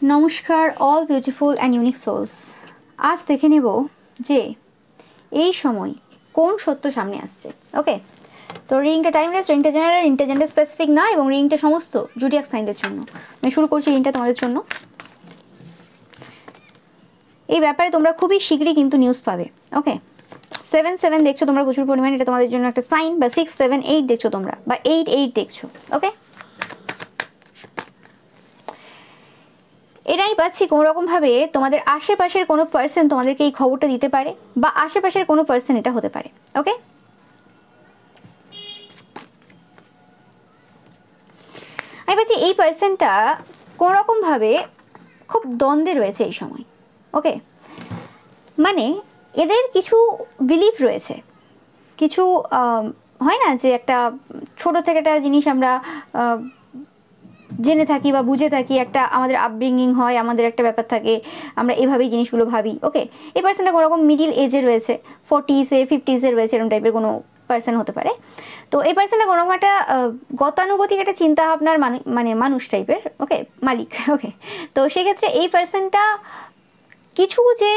নমস্কার all beautiful and unique souls. আজ দেখে নেব যে এই সময় কোন সত্য সামনে আসছে। ওকে, তো রিংটা টাইমলেস, রিংটা জেনারেল, রিংটা জেন্ডার স্পেসিফিক না, এবং রিংটা সমস্ত জুডিয়াক সাইনদের জন্য। আমি শুরু করছি রিংটা তোমাদের জন্য। এই ব্যাপারে তোমরা খুবই শীঘ্রই কিন্তু নিউজ পাবে। ওকে, 7-7 দেখছো তোমরা প্রচুর পরিমাণে, এটা তোমাদের জন্য একটা সাইন। বা 6-7-8 দেখছো তোমরা, বা 8-8 দেখছো। ওকে, এটাই পাচ্ছি কোনো রকমভাবে তোমাদের আশেপাশের কোনো পার্সন তোমাদেরকে এই খবরটা দিতে পারে, বা আশেপাশের কোনো পার্সন এটা হতে পারে। ওকে, আমি পাচ্ছি এই পার্সনটা কোনো রকমভাবে খুব দ্বন্দ্বে রয়েছে এই সময়। ওকে, মানে এদের কিছু বিলিফ রয়েছে, কিছু হয় না যে একটা ছোট থেকে একটা জিনিস আমরা জেনে থাকি বা বুঝে থাকি, একটা আমাদের আপব্রিঙ্গিং হয়, আমাদের একটা ব্যাপার থাকে, আমরা এভাবেই জিনিসগুলো ভাবি। ওকে, এই পার্সনটা কোনো রকম মিডিল এজে রয়েছে, 40s-এ 50s-এ রয়েছে, এরকম টাইপের কোনো পার্সন হতে পারে। তো এই পার্সনটা কোনো রকম একটা গতানুগতিক একটা চিন্তাভাবনার মানুষ টাইপের। ওকে, মালিক। ওকে, তো সেক্ষেত্রে এই পার্সনটা কিছু যে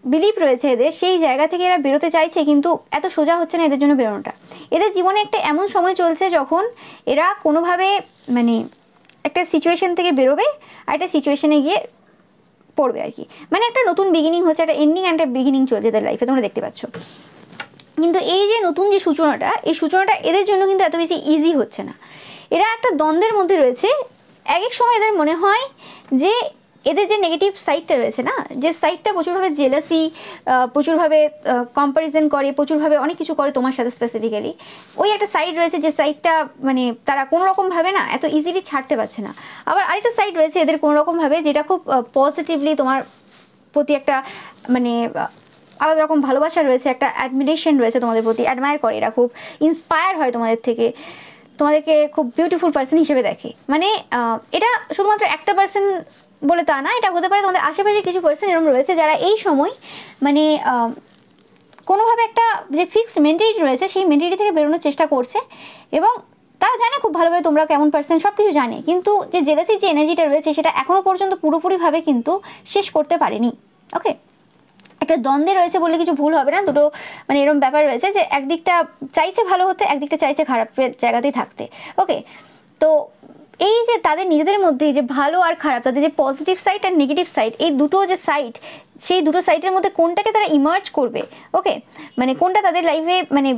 বিলিভ রয়েছে এদের, সেই জায়গা থেকে এরা বেরোতে চাইছে, কিন্তু এত সোজা হচ্ছে না এদের জন্য বেরোনোটা। এদের জীবনে একটা এমন সময় চলছে যখন এরা কোনোভাবে একটা সিচুয়েশন থেকে বেরোবে আর একটা সিচুয়েশনে গিয়ে পড়বে আর কি। মানে একটা নতুন বিগিনিং হচ্ছে, একটা এন্ডিং অ্যান্ড একটা বিগিনিং চলছে এদের লাইফে, তোমরা দেখতে পাচ্ছ। কিন্তু এই যে নতুন যে সূচনাটা, এই সূচনাটা এদের জন্য কিন্তু এত বেশি ইজি হচ্ছে না। এরা একটা দ্বন্দ্বের মধ্যে রয়েছে। এক এক সময় এদের মনে হয় যে এদের যে নেগেটিভ সাইডটা রয়েছে না, যে সাইডটা প্রচুরভাবে জেলাসি, প্রচুরভাবে কম্প্যারিজন করে, প্রচুরভাবে অনেক কিছু করে তোমার সাথে স্পেসিফিক্যালি, ওই একটা সাইড রয়েছে যে সাইডটা মানে তারা কোনো রকমভাবে না এত ইজিলি ছাড়তে পারছে না। আবার আরেকটা সাইড রয়েছে এদের কোনো রকমভাবে, যেটা খুব পজিটিভলি তোমার প্রতি একটা মানে আলাদা রকম ভালোবাসা রয়েছে, একটা অ্যাডমিরেশন রয়েছে তোমাদের প্রতি, অ্যাডমায়ার করে, এরা খুব ইন্সপায়ার হয় তোমাদের থেকে, তোমাদেরকে খুব বিউটিফুল পার্সন হিসেবে দেখে। মানে এটা শুধুমাত্র একটা পার্সন বলে তা না, এটা হতে পারে তোমাদের আশেপাশে কিছু পার্সন এরকম রয়েছে যারা এই সময় মানে কোনোভাবে একটা যে ফিক্সড মেন্টালিটি রয়েছে সেই মেন্টালিটি থেকে বেরোনোর চেষ্টা করছে, এবং তারা জানে খুব ভালোভাবে তোমরা কেমন পার্সন, সব কিছু জানে, কিন্তু যে জেলাসি যে এনার্জিটা রয়েছে সেটা এখনও পর্যন্ত পুরোপুরিভাবে কিন্তু শেষ করতে পারেনি। ওকে, একটা দ্বন্দ্বে রয়েছে বলে কিছু ভুল হবে না, দুটো মানে এরকম ব্যাপার রয়েছে যে একদিকটা চাইছে ভালো হতে, একদিকটা চাইছে খারাপের জায়গাতেই থাকতে। ওকে, তো এই যে তাদের নিজেদের মধ্যে যে ভালো আর খারাপ, তাদের যে পজিটিভ সাইড আর নেগেটিভ সাইড, এই দুটো যে সাইড, সেই দুটো সাইডের মধ্যে কোনটাকে তারা ইমার্জ করবে, ওকে, মানে কোনটা তাদের লাইফে মানে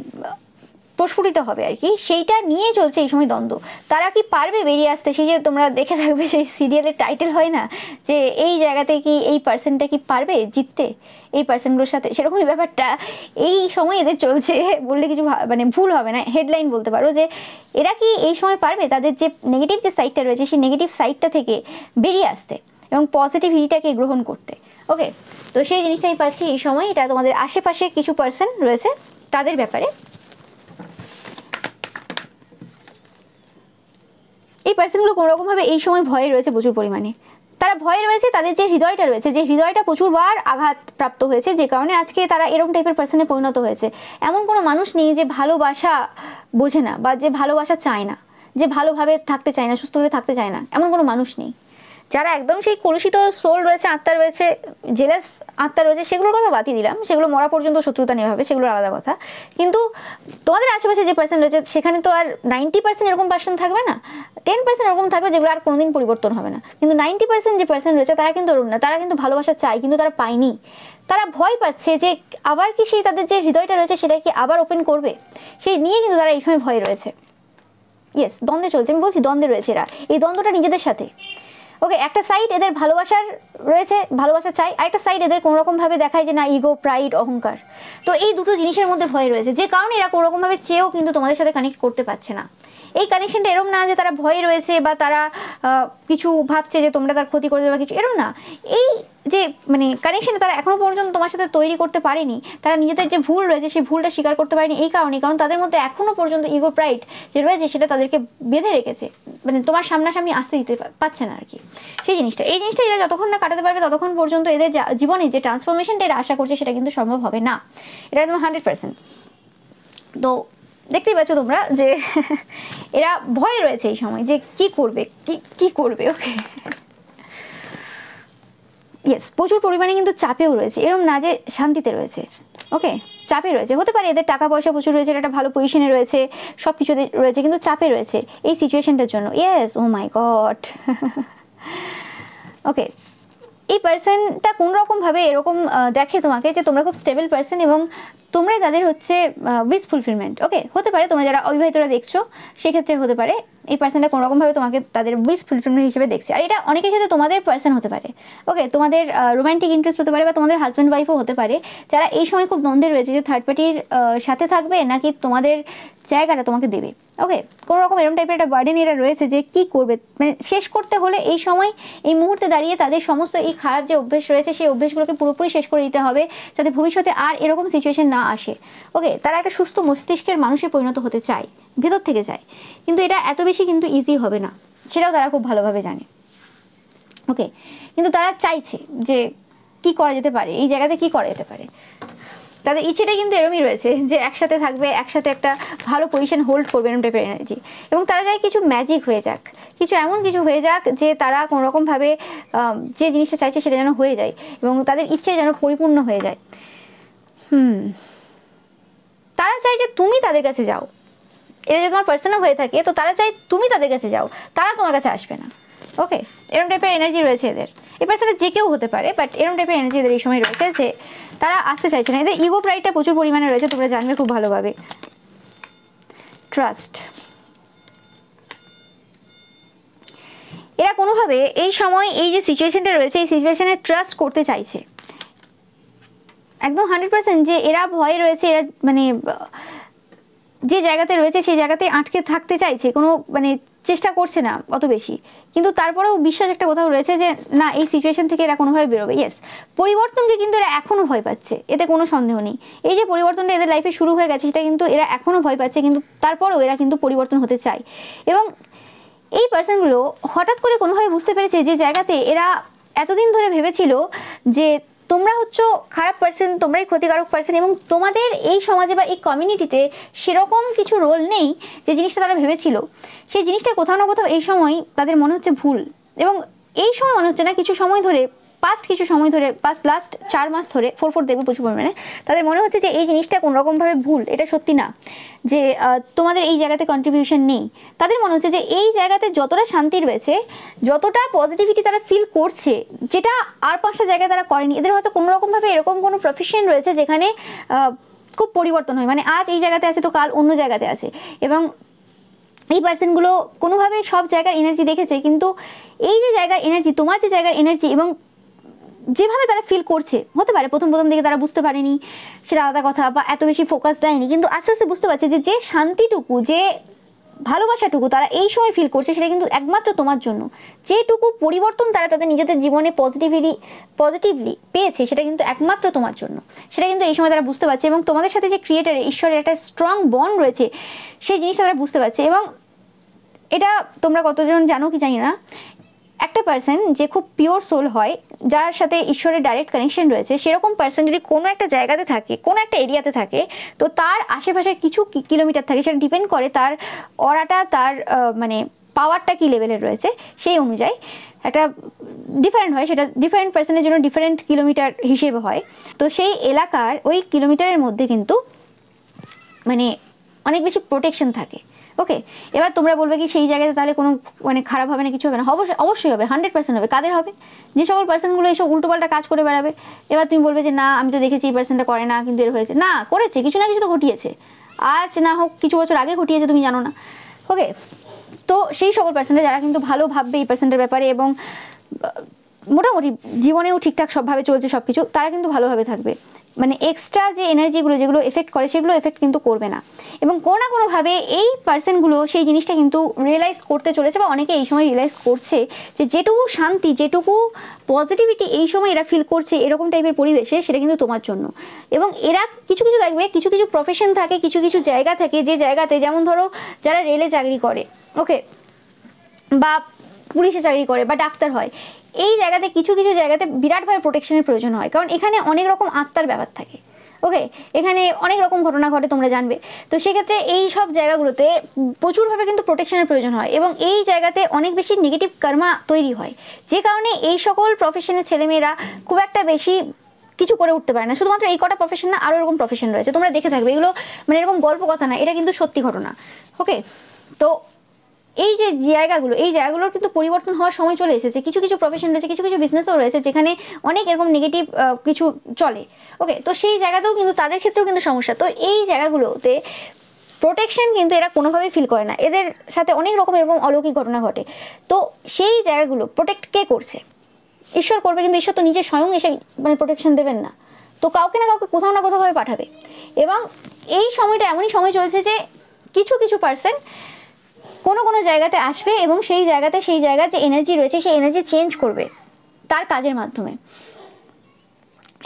প্রস্ফুটিত হবে আর কি, সেইটা নিয়ে চলছে এই সময় দ্বন্দ্ব। তারা কি পারবে বেরিয়ে আসতে? সেই যে তোমরা দেখে থাকবে সেই সিরিয়ালের টাইটেল হয় না যে এই জায়গাতে কি এই পার্সনটা কি পারবে জিততে এই পার্সনগুলোর সাথে, সেরকমই ব্যাপারটা এই সময় এদের চলছে বললে কিছু মানে ভুল হবে না, হেডলাইন বলতে পারো যে এরা কি এই সময় পারবে তাদের যে নেগেটিভ যে সাইডটা রয়েছে সেই নেগেটিভ সাইডটা থেকে বেরিয়ে আসতে এবং পজিটিভিটিটাকে গ্রহণ করতে। ওকে, তো সেই জিনিসটাই পাচ্ছি এই সময়। এটা তোমাদের আশেপাশে কিছু পার্সন রয়েছে তাদের ব্যাপারে। এই পার্সনগুলো কোনো রকমভাবে এই সময় ভয়ে রয়েছে প্রচুর পরিমাণে। তারা ভয়ে রয়েছে, তাদের যে হৃদয়টা রয়েছে, যে হৃদয়টা প্রচুরবার আঘাতপ্রাপ্ত হয়েছে, যে কারণে আজকে তারা এরকম টাইপের পার্সনে পরিণত হয়েছে। এমন কোনো মানুষ নেই যে ভালোবাসা বোঝে না, বা যে ভালোবাসা চায় না, যে ভালোভাবে থাকতে চায় না, সুস্থভাবে থাকতে চায় না, এমন কোনো মানুষ নেই। যারা একদম সেই কলুষিত সোল রয়েছে, আত্মা রয়েছে, জেলাস আত্মা রয়েছে, সেগুলোর কথা বাতিয়ে দিলাম, সেগুলো মরা পর্যন্ত শত্রুতা নেই হবে, সেগুলো আলাদা কথা। কিন্তু তোমাদের আশেপাশে যে পার্সন রয়েছে সেখানে তো আর 90% এরকম পার্সন থাকবে না, 10% এরকম থাকবে যেগুলো আর কোনোদিন পরিবর্তন হবে না। কিন্তু 90% যে পার্সন রয়েছে তারা কিন্তু ওরকম না, তারা কিন্তু ভালোবাসা চায় কিন্তু তারা পায়নি। তারা ভয় পাচ্ছে যে আবার কি সেই তাদের যে হৃদয়টা রয়েছে সেটা কি আবার ওপেন করবে, সেই নিয়ে কিন্তু তারা এই সময় ভয় রয়েছে। ইয়েস, দ্বন্দ্বে চলছে, আমি বলছি দ্বন্দ্বে রয়েছে এরা, এই দ্বন্দ্বটা নিজেদের সাথে। ওকে, একটা সাইড এদের ভালোবাসার রয়েছে, ভালোবাসা চাই, আরেকটা সাইড এদের কোনো রকমভাবে দেখায় যে না ইগো, প্রাইড, অহংকার। তো এই দুটো জিনিসের মধ্যে ভয় রয়েছে, যে কারণে এরা কোনো রকমভাবে চেয়েও কিন্তু তোমাদের সাথে কানেক্ট করতে পারছে না। এই কানেকশনটা এরম না যে তারা ভয়ে রয়েছে বা তারা কিছু ভাবছে যে তোমরা তার ক্ষতি করে দেবে বা কিছু, এরম না। এই যে মানে কানেকশনটা তারা এখনো পর্যন্ত তোমার সাথে তৈরি করতে পারেনি, তারা নিজেদের যে ভুল রয়েছে সেই ভুলটা স্বীকার করতে পারেনি এই কারণে, কারণ তাদের মধ্যে এখনো পর্যন্ত ইগো, প্রাইড যে রয়েছে সেটা তাদেরকে বেঁধে রেখেছে, মানে তোমার সামনাসামনি আসতে দিতে পারছে না আর কি। সেই জিনিসটা, এই জিনিসটা এরা যতক্ষণ না কাটাতে পারবে ততক্ষণ পর্যন্ত এদের জীবনে যে ট্রান্সফরমেশনটা এরা আশা করছে সেটা কিন্তু সম্ভব হবে না, এটা একদম 100%। তো দেখতেই পাচ্ছ তোমরা যে এরা ভয়ে রয়েছে এই সময় যে কি করবে, কি করবে। ওকে, ইয়েস, প্রচুর পরিমাণে কিন্তু চাপেও রয়েছে, এরকম না যে শান্তিতে রয়েছে। ওকে, চাপে রয়েছে, হতে পারে এদের টাকা পয়সা প্রচুর রয়েছে, একটা ভালো পজিশনে রয়েছে, সব কিছু রয়েছে, কিন্তু চাপে রয়েছে এই সিচুয়েশনটার জন্য। ইয়েস, ও মাই গড। ওকে, এই পার্সনটা কোন রকমভাবে এরকম দেখে তোমাকে যে তোমরা খুব স্টেবল পার্সন এবং তোমরাই তাদের হচ্ছে উইশ ফুলফিলমেন্ট। ওকে, হতে পারে তোমরা যারা অবিবাহিতরা দেখছো সেক্ষেত্রে হতে পারে এই পার্সনটা কোনোরকমভাবে তোমাকে তাদের উইশ ফুলফিলমেন্ট হিসেবে দেখছে। আর এটা অনেকের ক্ষেত্রে তোমাদের পার্সন হতে পারে। ওকে, তোমাদের রোম্যান্টিক ইন্টারেস্ট হতে পারে বা তোমাদের হাজব্যান্ড ওয়াইফও হতে পারে, যারা এই সময় খুব দ্বন্দ্বে রয়েছে যে থার্ড পার্টির সাথে থাকবে নাকি তোমাদের জায়গাটা তোমাকে দেবে। ওকে, কোনো রকম এরকম টাইপের একটা বার্ডেন এরা রয়েছে যে কী করবে, মানে শেষ করতে হলে এই সময় এই মুহূর্তে দাঁড়িয়ে তাদের সমস্ত এই খারাপ যে অভ্যেস রয়েছে সেই অভ্যেসগুলোকে পুরোপুরি শেষ করে দিতে হবে যাতে ভবিষ্যতে আর এরকম সিচুয়েশন না আসে। ওকে, তারা একটা সুস্থ মস্তিষ্কের মানুষে পরিণত হতে চায়, ভেতর থেকে চায়, কিন্তু এটা এত বেশি কিন্তু ইজি হবে না, সেটাও তারা খুব ভালোভাবে জানে। ওকে, কিন্তু তারা চাইছে যে কি করা যেতে পারে, এই জায়গাতে কি করা যেতে পারে। তাদের ইচ্ছেটা কিন্তু এরমই রয়েছে যে একসাথে থাকবে, একসাথে একটা ভালো পজিশন হোল্ড করবে, এরম টাইপের এনার্জি। এবং তারা চায় কিছু ম্যাজিক হয়ে যাক, কিছু এমন কিছু হয়ে যাক যে তারা কোনোরকমভাবে যে জিনিসটা চাইছে সেটা যেন হয়ে যায় এবং তাদের ইচ্ছে যেন পরিপূর্ণ হয়ে যায়। তারা চায় যে তুমি তাদের কাছে যাও, এটা যদি তোমার পার্সোনাল হয়ে থাকে তো তারা চায় তুমি তাদের কাছে যাও, তারা তোমার কাছে আসবে না। ওকে, এরম টাইপের এনার্জি রয়েছে এদের। এই পার্সনটা যে কেউ হতে পারে, বাট এরম টাইপের এনার্জি এদের এই সময় রয়েছে যে তারা আসতে চাইছে না। এদের ইগো প্রাইডটা প্রচুর পরিমাণে রয়েছে, তোমরা জানবে খুব ভালোভাবে। ট্রাস্ট, এরা কোনোভাবে এই সময় এই যে সিচুয়েশনটা রয়েছে এই সিচুয়েশনে ট্রাস্ট করতে চাইছে একদম 100%, যে এরা ভয়ে রয়েছে, এরা মানে যে জায়গাতে রয়েছে সেই জায়গাতে আটকে থাকতে চাইছে, কোনো মানে চেষ্টা করছে না অত বেশি, কিন্তু তারপরেও বিশ্বাস একটা কোথাও রয়েছে যে না, এই সিচুয়েশন থেকে এরা কোনোভাবে বেরোবে। ইয়েস, পরিবর্তনকে কিন্তু এরা এখনও ভয় পাচ্ছে, এতে কোনো সন্দেহ নেই। এই যে পরিবর্তনটা এদের লাইফে শুরু হয়ে গেছে সেটা কিন্তু এরা এখনও ভয় পাচ্ছে, কিন্তু তারপরেও এরা কিন্তু পরিবর্তন হতে চায়। এবং এই পার্সনগুলো হঠাৎ করে কোনোভাবে বুঝতে পেরেছে যে জায়গাতে এরা এতদিন ধরে ভেবেছিল যে তোমরা হচ্ছে খারাপ পার্সন, তোমরাই ক্ষতিকারক পার্সন এবং তোমাদের এই সমাজে বা এই কমিউনিটিতে সেরকম কিছু রোল নেই যে জিনিসটা তারা ভেবেছিল, সেই জিনিসটা কোথাও না কোথাও এই সময় তাদের মনে হচ্ছে ভুল। এবং এই সময় মনে হচ্ছে না, কিছু সময় ধরে কিছু সময় ধরে লাস্ট 4 মাস ধরে 4 দেখবে প্রচুর পরিমাণে তাদের মনে হচ্ছে যে এই জিনিসটা কোনোরকমভাবে ভুল, এটা সত্যি না যে তোমাদের এই জায়গাতে কন্ট্রিবিউশন নেই। তাদের মনে হচ্ছে যে এই জায়গাতে যতটা শান্তি রয়েছে, যতটা পজিটিভিটি তারা ফিল করছে, যেটা আর 5টা জায়গায় তারা করেনি। এদের হয়তো কোনোরকমভাবে এরকম কোনো প্রফেশন রয়েছে যেখানে খুব পরিবর্তন হয়, মানে আজ এই জায়গাতে আছে তো কাল অন্য জায়গাতে আছে। এবং এই পার্সনগুলো কোনোভাবে সব জায়গার এনার্জি দেখেছে, কিন্তু এই যে জায়গার এনার্জি, তোমার যে জায়গার এনার্জি এবং যেভাবে তারা ফিল করছে, হতে পারে প্রথম দিকে তারা বুঝতে পারেনি, সেটা আলাদা কথা, বা এত বেশি ফোকাস দেয়নি, কিন্তু আস্তে আস্তে বুঝতে পারছে যে যে শান্তিটুকু, যে ভালোবাসাটুকু তারা এই সময় ফিল করছে সেটা কিন্তু একমাত্র তোমার জন্য। যেটুকু পরিবর্তন তারা তাদের নিজেদের জীবনে পজিটিভলি পেয়েছে সেটা কিন্তু একমাত্র তোমার জন্য, সেটা কিন্তু এই সময় তারা বুঝতে পারছে। এবং তোমাদের সাথে যে ক্রিয়েটারের, ঈশ্বরের একটা স্ট্রং বন্ড রয়েছে সেই জিনিসটা তারা বুঝতে পারছে। এবং এটা তোমরা কতজন জানো কি জানি না, একটা পার্সন যে খুব পিওর সোল হয়, যার সাথে ঈশ্বরের ডাইরেক্ট কানেকশন রয়েছে, সেরকম পার্সন যদি কোনো একটা জায়গাতে থাকে, কোনো একটা এরিয়াতে থাকে, তো তার আশেপাশে কিছু কিলোমিটার থাকে, সেটা ডিপেন্ড করে তার অরাটা, তার মানে পাওয়ারটা কী লেভেলের রয়েছে সেই অনুযায়ী একটা ডিফারেন্ট হয়। সেটা ডিফারেন্ট পার্সনের জন্য ডিফারেন্ট কিলোমিটার হিসেবে হয়। তো সেই এলাকার ওই কিলোমিটারের মধ্যে কিন্তু মানে অনেক বেশি প্রোটেকশন থাকে। ওকে, এবার তোমরা বলবে কি সেই জায়গাতে তাহলে কোনো মানে খারাপ হবে না, কিছু হবে না? অবশ্যই হবে, 100% হবে। কাদের হবে? যে সকল পার্সনগুলো এইসব উল্টোপাল্টা কাজ করে বেড়াবে। এবার তুমি বলবে যে না, আমি তো দেখেছি এই পার্সনটা করে না, কিন্তু এর হয়েছে। না, করেছে, কিছু না কিছু তো ঘটিয়েছে, আজ না হোক কিছু বছর আগে ঘটিয়েছে, তুমি জানো না। ওকে, তো সেই সকল পার্সনরা যারা কিন্তু ভালো ভাববে এই পার্সনটার ব্যাপারে এবং মোটামুটি জীবনেও ঠিকঠাক সবভাবে চলছে সব কিছু, তারা কিন্তু ভালোভাবে থাকবে। মানে এক্সট্রা যে এনার্জিগুলো যেগুলো এফেক্ট করে সেগুলো এফেক্ট কিন্তু করবে না। এবং কোনো না কোনোভাবে এই পার্সনগুলো সেই জিনিসটা কিন্তু রিয়েলাইজ করতে চলেছে, বা অনেকে এই সময় রিয়েলাইজ করছে যে যেটুকু শান্তি, যেটুকু পজিটিভিটি এই সময় এরা ফিল করছে এরকম টাইপের পরিবেশে, সেটা কিন্তু তোমার জন্য। এবং এরা কিছু দেখবে, কিছু প্রফেশন থাকে, কিছু জায়গা থাকে, যে জায়গাতে যেমন ধরো যারা রেলে চাকরি করে, ওকে, বা পুলিশে চাকরি করে, বা ডাক্তার হয়, এই জায়গাতে কিছু জায়গাতে বিরাটভাবে প্রোটেকশনের প্রয়োজন হয়, কারণ এখানে অনেক রকম আত্মার ব্যাপার থাকে। ওকে, এখানে অনেক রকম ঘটনা ঘটে তোমরা জানবে। তো সেক্ষেত্রে এই সব জায়গাগুলোতে প্রচুরভাবে কিন্তু প্রোটেকশনের প্রয়োজন হয় এবং এই জায়গাতে অনেক বেশি নেগেটিভ কর্মা তৈরি হয়, যে কারণে এই সকল প্রফেশনের ছেলেমেয়েরা খুব একটা বেশি কিছু করে উঠতে পারে না। শুধুমাত্র এই কটা প্রফেশন না, আরও এরকম প্রফেশন রয়েছে, তোমরা দেখে থাকবে, এগুলো মানে এরকম গল্প কথা না, এটা কিন্তু সত্যি ঘটনা। ওকে, তো এই যে জায়গাগুলো, এই জায়গাগুলোর কিন্তু পরিবর্তন হওয়ার সময় চলে এসেছে। কিছু কিছু প্রফেশন রয়েছে, কিছু কিছু বিজনেসও রয়েছে যেখানে অনেক এরকম নেগেটিভ কিছু চলে। ওকে, তো সেই জায়গাতেও কিন্তু তাদের ক্ষেত্রেও কিন্তু সমস্যা। তো এই জায়গাগুলোতে প্রোটেকশন কিন্তু এরা কোনোভাবেই ফিল করে না, এদের সাথে অনেক রকম এরকম অলৌকিক ঘটনা ঘটে। তো সেই জায়গাগুলো প্রোটেক্ট কে করছে? ঈশ্বর করবে, কিন্তু ঈশ্বর তো নিজে স্বয়ং এসে মানে প্রোটেকশন দেবেন না, তো কাউকে না কাউকে কোথাও না কোথাওভাবে পাঠাবে। এবং এই সময়টা এমনই সময় চলছে যে কিছু কিছু পার্সন কোনো কোনো জায়গাতে আসবে এবং সেই জায়গাতে সেই জায়গার যে এনার্জি রয়েছে সেই এনার্জি চেঞ্জ করবে তার কাজের মাধ্যমে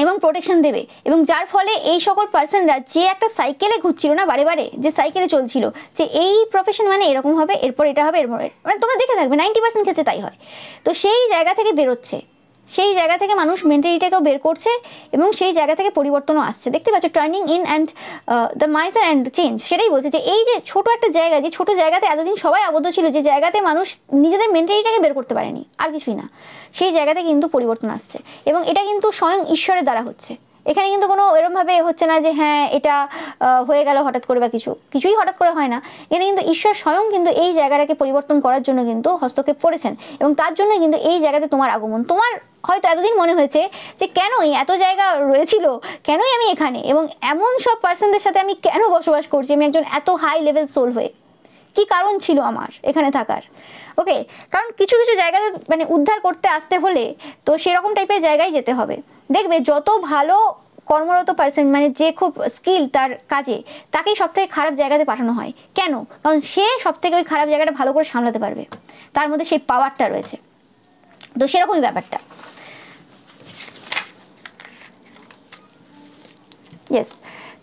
এবং প্রোটেকশন দেবে। এবং যার ফলে এই সকল পার্সনরা যে একটা সাইকেলে ঘুরছিল না, বারে বারে যে সাইকেলে চলছিল যে এই প্রফেশন মানে এরকম হবে, এরপর এটা হবে, এরপর মানে তোমরা দেখে থাকবে 90% ক্ষেত্রে তাই হয়। তো সেই জায়গা থেকে বেরোচ্ছে, সেই জায়গা থেকে মানুষ মেন্টালিটিটাকেও বের করছে এবং সেই জায়গা থেকে পরিবর্তনও আসছে। দেখতে পাচ্ছ turning in and the mindset and change, সেটাই বলছে যে এই যে ছোট একটা জায়গা, যে ছোট জায়গাতে এতদিন সবাই আবদ্ধ ছিল, যে জায়গাতে মানুষ নিজেদের মেন্টালিটিটাকে বের করতে পারেনি, আর কিছুই না, সেই জায়গাতে কিন্তু পরিবর্তন আসছে এবং এটা কিন্তু স্বয়ং ঈশ্বরের দ্বারা হচ্ছে। এখানে কিন্তু কোনো এরমভাবে হচ্ছে না যে হ্যাঁ এটা হয়ে গেল হঠাৎ করে বা কিছুই হঠাৎ করে হয় না। এখানে কিন্তু ঈশ্বর স্বয়ং কিন্তু এই জায়গাটাকে পরিবর্তন করার জন্য কিন্তু হস্তক্ষেপ করেছেন এবং তার জন্য কিন্তু এই জায়গাতে তোমার আগমন। তোমার হয়তো এতদিন মনে হয়েছে যে কেনই এত জায়গা রয়েছিল, কেনই আমি এখানে, এবং এমন সব পার্সনদের সাথে আমি কেন বসবাস করছি, আমি একজন এত হাই লেভেল সোল হয়ে, কি কারণ ছিল আমার এখানে থাকার? ওকে, কারণ কিছু কিছু জায়গাতে মানে উদ্ধার করতে আসতে হলে তো সেরকম টাইপের জায়গায় যেতে হবে। দেখবে যত ভালো কর্মরত পার্সন, মানে যে খুব স্কিল তার কাজে, তাকেই সব থেকে খারাপ জায়গাতে পাঠানো হয়। কেন? কারণ সে সব থেকে ওই খারাপ জায়গাটা ভালো করে সামলাতে পারবে, তার মধ্যে সেই পাওয়ারটা রয়েছে। তো সেরকমই ব্যাপারটা। ইয়েস,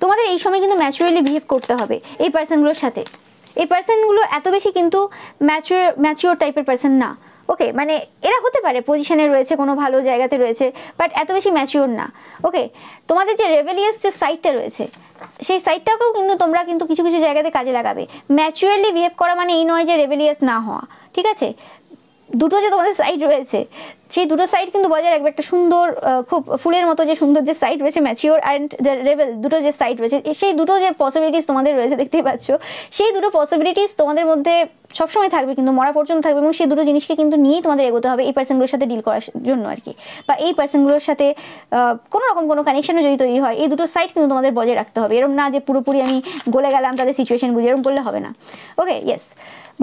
তোমাদের এই সময় কিন্তু বিহেভ করতে হবে এই পার্সনগুলোর সাথে। এই পার্সনগুলো এত বেশি কিন্তু ম্যাচিওর টাইপের পার্সন না। ওকে, মানে এরা হতে পারে পজিশনে রয়েছে, কোনো ভালো জায়গাতে রয়েছে, বাট এত বেশি ম্যাচিওর না। ওকে, তোমাদের যে রেবেলিয়াস যে সাইডটা রয়েছে সেই সাইডটাকেও কিন্তু তোমরা কিন্তু কিছু কিছু জায়গাতে কাজে লাগাবে। ম্যাচিওরলি বিহেভ করা মানে এই নয় যে রেবেলিয়াস না হওয়া, ঠিক আছে? দুটো যে তোমাদের সাইড রয়েছে সেই দুটো সাইড কিন্তু বজায় রাখবে। একটা সুন্দর খুব ফুলের মতো যে সুন্দর যে সাইড রয়েছে ম্যাচিওর অ্যান্ড দ্য রেবেল, দুটো যে সাইড রয়েছে, সেই দুটো যে পসিবিলিটিস তোমাদের রয়েছে দেখতেই পাচ্ছ, সেই দুটো পসিবিলিটিস তোমাদের মধ্যে সবসময় থাকবে, কিন্তু মরা পর্যন্ত থাকবে এবং সেই দুটো জিনিসকে কিন্তু নিয়েই তোমাদের এগোতে হবে এই পার্সনগুলোর সাথে ডিল করার জন্য আর কি, বা এই পার্সনগুলোর সাথে কোনো রকম কোনো কানেকশনও যদি তৈরি হয়, এই দুটো সাইড কিন্তু তোমাদের বজায় রাখতে হবে। এরকম না যে পুরোপুরি আমি গলে গেলাম তাদের সিচুয়েশন বুঝে, এরকম করলে হবে না। ওকে, ইয়েস,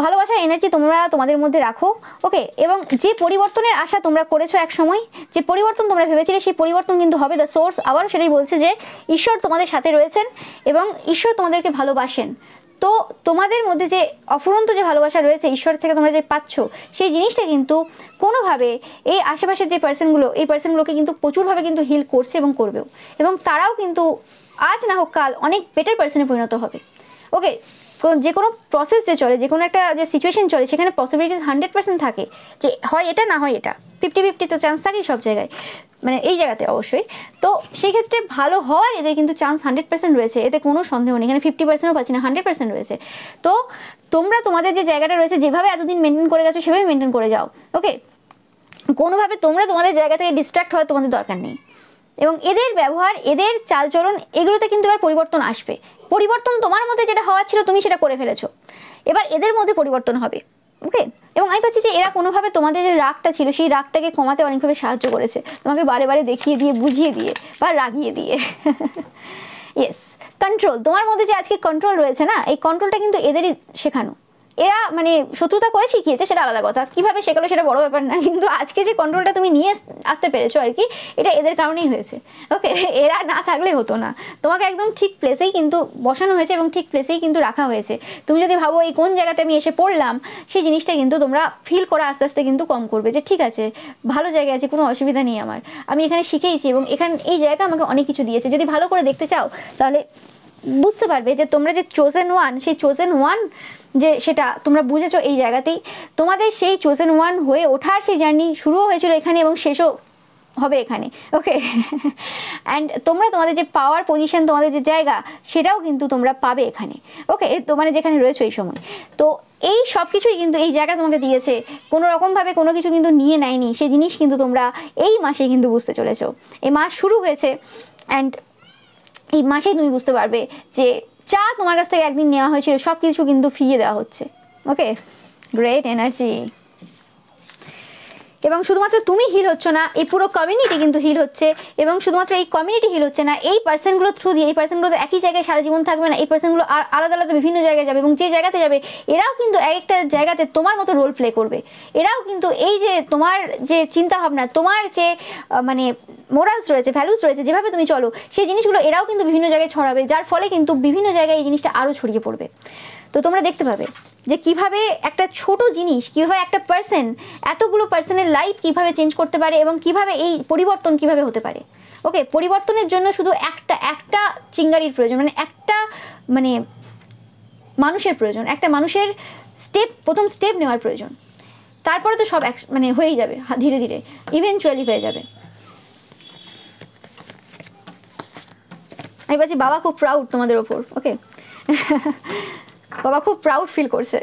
ভালোবাসার এনার্জি তোমরা তোমাদের মধ্যে রাখো। ওকে, এবং যে পরিবর্তনের আশা তোমরা করেছো এক সময়, যে পরিবর্তন তোমরা ভেবেছিলে সেই পরিবর্তন কিন্তু হবে। দ্য সোর্স আবারও সেটাই বলছে যে ঈশ্বর তোমাদের সাথে রয়েছেন এবং ঈশ্বর তোমাদেরকে ভালোবাসেন। তো তোমাদের মধ্যে যে অফুরন্ত যে ভালোবাসা রয়েছে ঈশ্বর থেকে তোমরা যে পাচ্ছ, সেই জিনিসটা কিন্তু কোনোভাবে এই আশেপাশের যে পার্সনগুলো, এই পার্সনগুলোকে কিন্তু প্রচুরভাবে কিন্তু হিল করছে এবং করবেও, এবং তারাও কিন্তু আজ না হোক কাল অনেক বেটার পার্সনে পরিণত হবে। ওকে, যে কোনো প্রসেস যে চলে, যে কোনো একটা যে সিচুয়েশন চলে, সেখানে পসিবিলিটিস 100% থাকে যে হয় এটা না হয় এটা, 50-50 তো চান্স থাকেই সব জায়গায়, মানে এই জায়গাতে অবশ্যই। তো সেই ক্ষেত্রে ভালো হওয়ার এদের কিন্তু চান্স 100% রয়েছে, এতে কোনো সন্দেহ নেই। এখানে 50%ও পাচ্ছি না, 100% রয়েছে। তো তোমরা তোমাদের যে জায়গাটা রয়েছে যেভাবে এতদিন মেনটেন করে গেছো সেভাবে মেনটেন করে যাও। ওকে, কোনোভাবে তোমরা তোমাদের জায়গা থেকে ডিস্ট্র্যাক্ট হওয়ার তোমাদের দরকার নেই। এবং এদের ব্যবহার, এদের চালচলন, এগুলোতে কিন্তু এবার পরিবর্তন আসবে। পরিবর্তন তোমার মধ্যে যেটা হওয়ার ছিল তুমি সেটা করে ফেলেছো, এবার এদের মধ্যে পরিবর্তন হবে। ওকে, এবং আমি পাচ্ছি যে এরা কোনোভাবে তোমাদের যে রাগটা ছিল সেই রাগটাকে কমাতে অনেকভাবে সাহায্য করেছে, তোমাকে বারে বারে দেখিয়ে দিয়ে, বুঝিয়ে দিয়ে বা রাগিয়ে দিয়ে। ইয়েস, কন্ট্রোল, তোমার মধ্যে যে আজকে কন্ট্রোল রয়েছে না, এই কন্ট্রোলটা কিন্তু এদেরই শেখানো। এরা মানে শত্রুতা করে শিখিয়েছে সেটা আলাদা কথা, কীভাবে শেখালো সেটা বড় ব্যাপার না, কিন্তু আজকে যে কন্ট্রোলটা তুমি নিয়ে আসতে পেরেছো আর কি, এটা এদের কারণেই হয়েছে। ওকে, এরা না থাকলে হতো না, তোমাকে একদম ঠিক প্লেসেই কিন্তু বসানো হয়েছে এবং ঠিক প্লেসেই কিন্তু রাখা হয়েছে। তুমি যদি ভাবো এই কোন জায়গাতে আমি এসে পড়লাম, সেই জিনিসটা কিন্তু তোমরা ফিল করা আস্তে আস্তে কিন্তু কম করবে, যে ঠিক আছে ভালো জায়গায় আছে, কোনো অসুবিধা নেই আমার, আমি এখানে শিখেইছি এবং এই জায়গা আমাকে অনেক কিছু দিয়েছে। যদি ভালো করে দেখতে চাও তাহলে বুঝতে পারবে যে তোমরা যে চোজেন ওয়ান, সেই চোজেন ওয়ান যে সেটা তোমরা বুঝেছো এই জায়গাতেই। তোমাদের সেই চোজেন ওয়ান হয়ে ওঠার সেই জার্নি শুরুও হয়েছিল এখানে এবং শেষও হবে এখানে, ওকে। অ্যান্ড তোমরা তোমাদের যে পাওয়ার পজিশন, তোমাদের যে জায়গা, সেটাও কিন্তু তোমরা পাবে এখানে, ওকে। তো মানে যেখানে রয়েছে এই সময়, তো এই সব কিছুই কিন্তু এই জায়গা তোমাকে দিয়েছে, কোনো রকমভাবে কোনো কিছু কিন্তু নিয়ে নেয়নি, সেই জিনিস কিন্তু তোমরা এই মাসে কিন্তু বুঝতে চলেছো। এই মাস শুরু হয়েছে অ্যান্ড এই মাসেই তুমি বুঝতে পারবে যে যা তোমার কাছ থেকে একদিন নেওয়া হয়েছিল সব কিছু কিন্তু ফিরিয়ে দেওয়া হচ্ছে, ওকে। Great energy. এবং শুধুমাত্র তুমি হিল হচ্ছ না, এই পুরো কমিউনিটি কিন্তু হিল হচ্ছে। এবং শুধুমাত্র এই কমিউনিটি হিল হচ্ছে না, এই পার্সনগুলোর থ্রু দিয়ে, এই পার্সনগুলো তো একই জায়গায় সারা জীবন থাকবে না, এই পার্সনগুলো আলাদা আলাদা বিভিন্ন জায়গায় যাবে, এবং যে জায়গাতে যাবে এরাও কিন্তু এক একটা জায়গাতে তোমার মতো রোল প্লে করবে। এরাও কিন্তু এই যে তোমার যে চিন্তাভাবনা, তোমার যে মানে মোরালস রয়েছে, ভ্যালুস রয়েছে, যেভাবে তুমি চলো, সেই জিনিসগুলো এরাও কিন্তু বিভিন্ন জায়গায় ছড়াবে, যার ফলে কিন্তু বিভিন্ন জায়গায় এই জিনিসটা আরও ছড়িয়ে পড়বে। তো তোমরা দেখতে পাবে যে কিভাবে একটা ছোট জিনিস, কিভাবে একটা পার্সন এতগুলো পার্সনের লাইফ কিভাবে চেঞ্জ করতে পারে, এবং কিভাবে এই পরিবর্তন কিভাবে হতে পারে, ওকে। পরিবর্তনের জন্য শুধু একটা চিঙ্গারির প্রয়োজন, মানে একটা মানে মানুষের প্রয়োজন, একটা মানুষের প্রথম স্টেপ নেওয়ার প্রয়োজন। তারপরে তো সব মানে হয়েই যাবে, ধীরে ধীরে ইভেনচুয়ালি হয়ে যাবে। আমি বলছি বাবা খুব প্রাউড তোমাদের ওপর, ওকে। বাবা খুব প্রাউড ফিল করছে।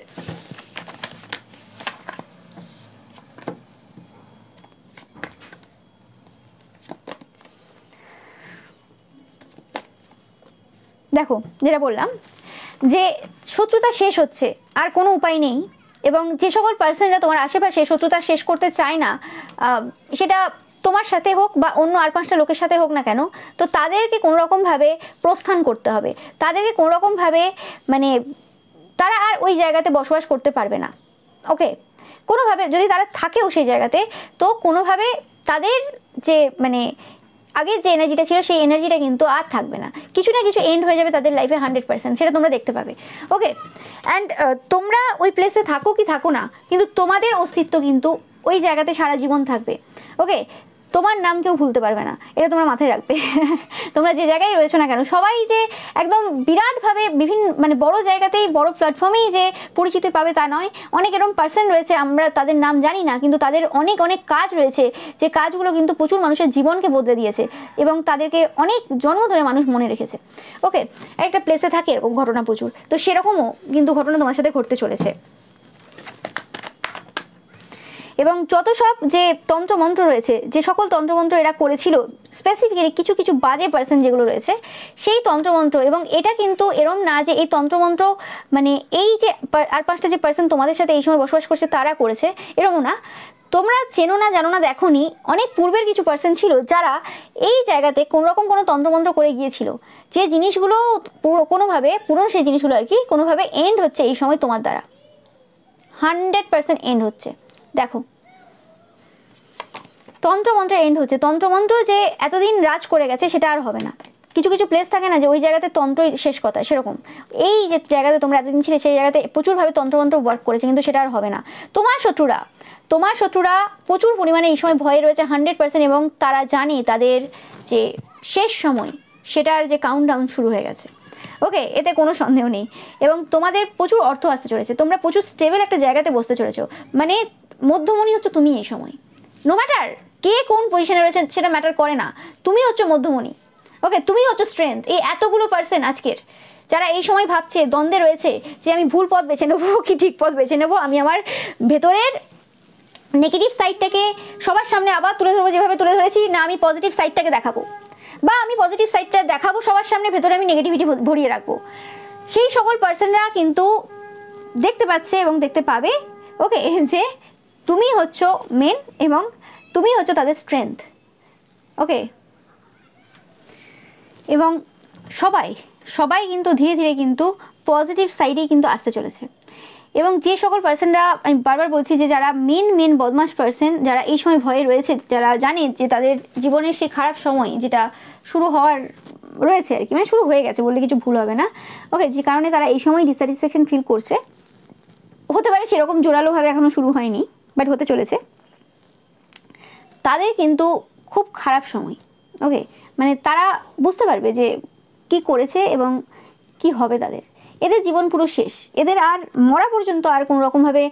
দেখো যেটা বললাম যে শত্রুতা শেষ হচ্ছে, আর কোনো উপায় নেই। এবং যে সকল পার্সনরা তোমার আশেপাশে শত্রুতা শেষ করতে চায় না, সেটা তোমার সাথে হোক বা অন্য আর 5টা লোকের সাথে হোক না কেন, তো তাদেরকে কোনোরকমভাবে প্রস্থান করতে হবে, তাদেরকে কোনোরকমভাবে মানে তারা আর ওই জায়গাতে বসবাস করতে পারবে না, ওকে। কোনোভাবে যদি তারা থাকেও সেই জায়গাতে, তো কোনোভাবে তাদের যে মানে আগের যে এনার্জিটা ছিল সেই এনার্জিটা কিন্তু আর থাকবে না, কিছু না কিছু এন্ড হয়ে যাবে তাদের লাইফে 100%, সেটা তোমরা দেখতে পাবে, ওকে। অ্যান্ড তোমরা ওই প্লেসে থাকো কি থাকো না, কিন্তু তোমাদের অস্তিত্ব কিন্তু ওই জায়গাতে সারা জীবন থাকবে, ওকে। তোমার নাম কেউ ভুলতে পারবে না, এটা তোমরা মাথায় রাখবে। তোমরা যে জায়গায় রয়েছো না কেন, সবাই যে একদম বিরাটভাবে বিভিন্ন মানে বড় জায়গাতেই, বড় প্ল্যাটফর্মেই যে পরিচিতি পাবে তা নয়। অনেক এরকম পার্সন রয়েছে, আমরা তাদের নাম জানি না, কিন্তু তাদের অনেক অনেক কাজ রয়েছে, যে কাজগুলো কিন্তু প্রচুর মানুষের জীবনকে বদলে দিয়েছে, এবং তাদেরকে অনেক জন্ম ধরে মানুষ মনে রেখেছে, ওকে। একটা প্লেসে থাকে এরকম ঘটনা প্রচুর, তো সেরকমও কিন্তু ঘটনা তোমার সাথে ঘটতে চলেছে। এবং যত সব যে তন্ত্রমন্ত্র রয়েছে, যে সকল তন্ত্রমন্ত্র এরা করেছিল, স্পেসিফিক্যালি কিছু কিছু বাজে পার্সন যেগুলো রয়েছে, সেই তন্ত্রমন্ত্র, এবং এটা কিন্তু এরম না যে এই তন্ত্রমন্ত্র মানে এই যে আর 5টা যে পার্সন তোমাদের সাথে এই সময় বসবাস করছে তারা করেছে, এরমও না। তোমরা চেনো না, জানো না, দেখোনি, অনেক পূর্বের কিছু পার্সন ছিল যারা এই জায়গাতে কোনোরকম কোনো তন্ত্রমন্ত্র করে গিয়েছিল, যে জিনিসগুলো কোনোভাবে পুরনো, সেই জিনিসগুলো আর কি কোনোভাবে এন্ড হচ্ছে এই সময় তোমার দ্বারা, 100% এন্ড হচ্ছে। দেখো তন্ত্রমন্ত্র এন্ড হচ্ছে, তন্ত্রমন্ত্র যে এতদিন রাজ করে গেছে সেটা আর হবে না। কিছু কিছু প্লেস থাকে না যে ওই জায়গাতে তন্ত্রই শেষ কথা, সেরকম এই যে জায়গাতে তোমরা এতদিন ছিলে সেই জায়গাতে প্রচুরভাবে তন্ত্রমন্ত্র ওয়ার্ক করেছে, কিন্তু সেটা আর হবে না। তোমার শত্রুরা প্রচুর পরিমাণে এই সময় ভয়ে রয়েছে 100%, এবং তারা জানে তাদের যে শেষ সময় সেটার যে কাউন্টডাউন শুরু হয়ে গেছে, ওকে। এতে কোনো সন্দেহ নেই। এবং তোমাদের প্রচুর অর্থ আসতে চলেছে, তোমরা প্রচুর স্টেবল একটা জায়গাতে বসতে চলেছো, মানে মধ্যমণি হচ্ছে তুমি এই সময়। নো ম্যাটার কে কোন পজিশনে রয়েছে সেটা ম্যাটার করে না, তুমি হচ্ছে মধ্যমণি, ওকে। তুমি হচ্ছে স্ট্রেংথ। এই এতগুলো পার্সন আজকের যারা এই সময় ভাবছে, দ্বন্দ্বে রয়েছে যে আমি ভুল পথ বেছে নেবো কি ঠিক পথ বেছে নেবো, আমি আমার ভেতরের নেগেটিভ সাইডটাকে সবার সামনে আবার তুলে ধরবো যেভাবে তুলে ধরেছি, না আমি পজিটিভ সাইডটাকে দেখাবো, বা আমি পজিটিভ সাইডটা দেখাবো সবার সামনে, ভেতরে আমি নেগেটিভিটি ভরিয়ে রাখবো, সেই সকল পার্সনরা কিন্তু দেখতে পাচ্ছে এবং দেখতে পাবে, ওকে, যে তুমি হচ্ছ মেন এবং তুমি হচ্ছে তাদের স্ট্রেংথ, ওকে। এবং সবাই কিন্তু ধীরে ধীরে কিন্তু পজিটিভ সাইডেই কিন্তু আসতে চলেছে। এবং যে সকল পার্সনরা, আমি বারবার বলছি যে যারা মেন বদমাশ পার্সন, যারা এই সময় ভয়ে রয়েছে, যারা জানে যে তাদের জীবনের সেই খারাপ সময় যেটা শুরু হওয়ার রয়েছে আর কি, মানে শুরু হয়ে গেছে বললে কিছু ভুল হবে না, ওকে, যে কারণে তারা এই সময় ডিস্যাটিসফ্যাকশন ফিল করছে, হতে পারে সেরকম জোরালোভাবে এখনও শুরু হয়নি, বাট হতে চলেছে, তাদের কিন্তু খুব খারাপ সময়, ওকে। মানে তারা বুঝতে পারবে যে কি করেছে এবং কি হবে তাদের, এদের জীবন পুরো শেষ, এদের আর মরা পর্যন্ত আর কোনো রকমভাবে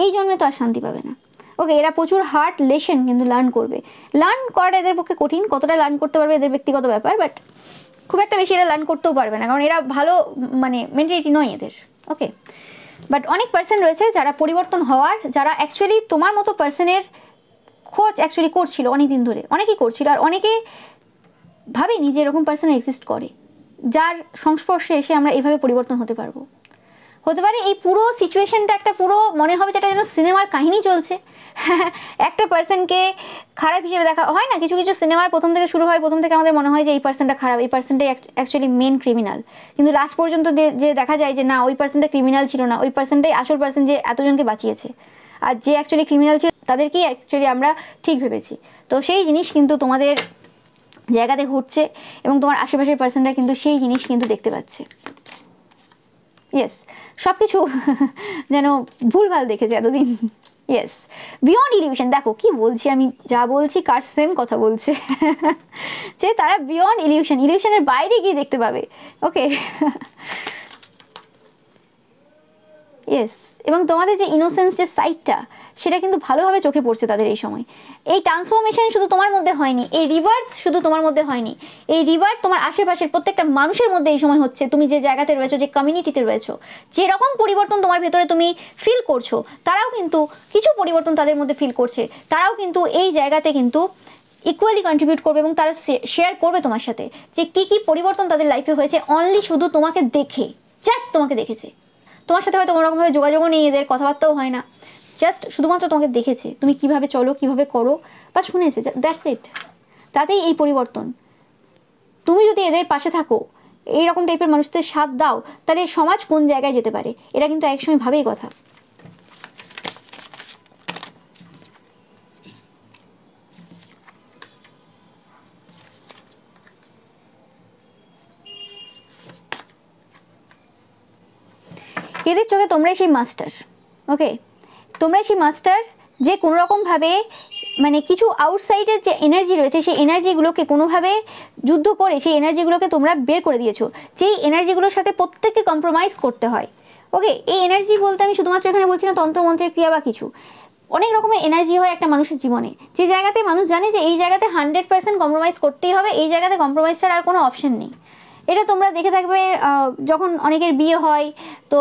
এই জন্মে তো আর শান্তি পাবে না, ওকে, এরা প্রচুর হার্ড লেসন কিন্তু লার্ন করবে। লার্ন করাটা এদের পক্ষে কঠিন, কতটা লার্ন করতে পারবে এদের ব্যক্তিগত ব্যাপার, বাট খুব একটা বেশি এরা লার্ন করতেও পারবে না, কারণ এরা ভালো মানে মেন্টালিটি নয় এদের। ওকে, বাট অনেক পার্সন রয়েছে যারা পরিবর্তন হওয়ার, যারা অ্যাকচুয়ালি তোমার মতো পার্সনের খোঁজ অ্যাকচুয়ালি করছিল অনেক দিন ধরে, অনেকেই করছিল, আর অনেকে ভাবেনি যে এরকম পার্সন এক্সিস্ট করে, যার সংস্পর্শে এসে আমরা এইভাবে পরিবর্তন হতে পারবো। হতে পারে এই পুরো সিচুয়েশনটা একটা পুরো মনে হবে যেটা যেন সিনেমার কাহিনী চলছে। একটা পার্সনকে খারাপ হিসেবে দেখা হয় না, কিছু কিছু সিনেমার প্রথম থেকে শুরু হয়, প্রথম থেকে আমাদের মনে হয় যে এই পার্সনটা খারাপ, এই পার্সনটাই অ্যাকচুয়ালি মেন ক্রিমিনাল, কিন্তু লাস্ট পর্যন্ত যে দেখা যায় যে না, ওই পার্সনটা ক্রিমিনাল ছিল না, ওই পার্সনটাই আসল পার্সন যে এতজনকে বাঁচিয়েছে, আর যে অ্যাকচুয়ালি ক্রিমিনাল ছিল তাদেরকেই অ্যাকচুয়ালি আমরা ঠিক ভেবেছি। তো সেই জিনিস কিন্তু তোমাদের জায়গাতে ঘটছে, এবং তোমার আশেপাশের পার্সনরা কিন্তু সেই জিনিস কিন্তু দেখতে পাচ্ছে। ইয়েস, সব কিছু যেন ভুলভাল দেখেছে এতদিন। ইয়েস, বিয়ন্ড ইলিউশন, দেখো কি বলছি আমি, যা বলছি কার সেম কথা বলছে। যে তারা বিয়ন্ড ইলিউশন, ইলিউশনের বাইরে গিয়ে দেখতে পাবে। ওকে, ইয়েস, এবং তোমাদের যে ইনোসেন্স যে সাইডটা, সেটা কিন্তু ভালোভাবে চোখে পড়ছে তাদের এই সময়। এই ট্রান্সফরমেশন শুধু তোমার মধ্যে হয়নি, এই রিভার্স শুধু তোমার মধ্যে হয়নি, এই রিভার্স তোমার আশেপাশের প্রত্যেকটা মানুষের মধ্যে এই সময় হচ্ছে। তুমি যে জায়গাতে রয়েছো, যে কমিউনিটিতে রয়েছো, যেরকম পরিবর্তন তোমার ভেতরে তুমি ফিল করছো, তারাও কিন্তু কিছু পরিবর্তন তাদের মধ্যে ফিল করছে, তারাও কিন্তু এই জায়গাতে কিন্তু ইকুয়ালি কন্ট্রিবিউট করবে, এবং তারা শেয়ার করবে তোমার সাথে যে কী কী পরিবর্তন তাদের লাইফে হয়েছে, অনলি শুধু তোমাকে দেখে, জাস্ট তোমাকে দেখেছে। তোমার সাথে হয়তো কোনোরকমভাবে যোগাযোগও নেই, এদের কথাবার্তাও হয় না, জাস্ট শুধুমাত্র তোমাকে দেখেছে তুমি কিভাবে চলো, কিভাবে করো, বা শুনেছে, দ্যাটস ইট। তাতেই এই পরিবর্তন। তুমি যদি এদের পাশে থাকো, এইরকম টাইপের মানুষদের সাথ দাও, তাহলে সমাজ কোন জায়গায় যেতে পারে, এটা কিন্তু একসময় ভাবেই কথা। এদের চোখে তোমরাই সেই মাস্টার। ওকে, তোমরাই সেই মাস্টার যে কোনোরকমভাবে মানে কিছু আউটসাইডের যে এনার্জি রয়েছে, সেই এনার্জিগুলোকে কোনোভাবে যুদ্ধ করে সেই এনার্জিগুলোকে তোমরা বের করে দিয়েছো, যেই এনার্জিগুলোর সাথে প্রত্যেককে কম্প্রোমাইজ করতে হয়। ওকে, এই এনার্জি বলতে আমি শুধুমাত্র এখানে বলছি না তন্ত্রমন্ত্রের ক্রিয়া বা কিছু, অনেক রকমের এনার্জি হয় একটা মানুষের জীবনে, যে জায়গাতে মানুষ জানে যে এই জায়গাতে 100% কম্প্রোমাইজ করতেই হবে, এই জায়গাতে কম্প্রোমাইজ ছাড়া আর কোনো অপশন নেই। এটা তোমরা দেখে থাকবে যখন অনেকের বিয়ে হয়, তো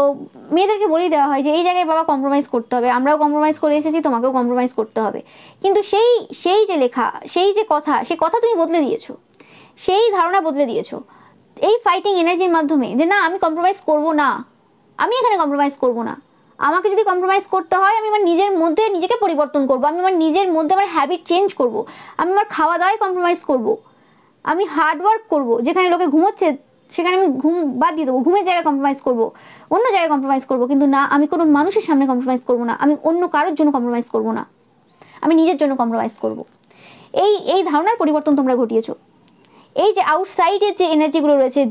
মেয়েদেরকে বলেই দেওয়া হয় যে এই জায়গায় বাবা কম্প্রোমাইজ করতে হবে, আমরাও কম্প্রোমাইজ করে এসেছি, তোমাকেও কম্প্রোমাইজ করতে হবে। কিন্তু সেই যে লেখা, সেই যে কথা, সে কথা তুমি বদলে দিয়েছো, সেই ধারণা বদলে দিয়েছো এই ফাইটিং এনার্জির মাধ্যমে, যে না আমি কম্প্রোমাইজ করব না, আমি এখানে কম্প্রোমাইজ করব না। আমাকে যদি কম্প্রোমাইজ করতে হয়, আমি আমার নিজের মধ্যে নিজেকে পরিবর্তন করব, আমি আমার নিজের মধ্যে আমার হ্যাবিট চেঞ্জ করব, আমি আমার খাওয়া দাওয়ায় কম্প্রোমাইজ করব, আমি হার্ডওয়ার্ক করব, যেখানে লোকে ঘুমোচ্ছে সেখানে আমি ঘুম বাদ দিয়ে দেবো, ঘুমের জায়গায় কম্প্রোমাইজ করব, অন্য জায়গায় কম্প্রোমাইজ করব, কিন্তু না আমি কোনো মানুষের সামনে কম্প্রোমাইজ করব না, আমি অন্য কারোর জন্য কম্প্রোমাইজ করব না, আমি নিজের জন্য কম্প্রোমাইজ করব। এই ধারণার পরিবর্তন তোমরা ঘটিয়েছো। এই যে আউটসাইডের যে এনার্জিগুলো রয়েছে,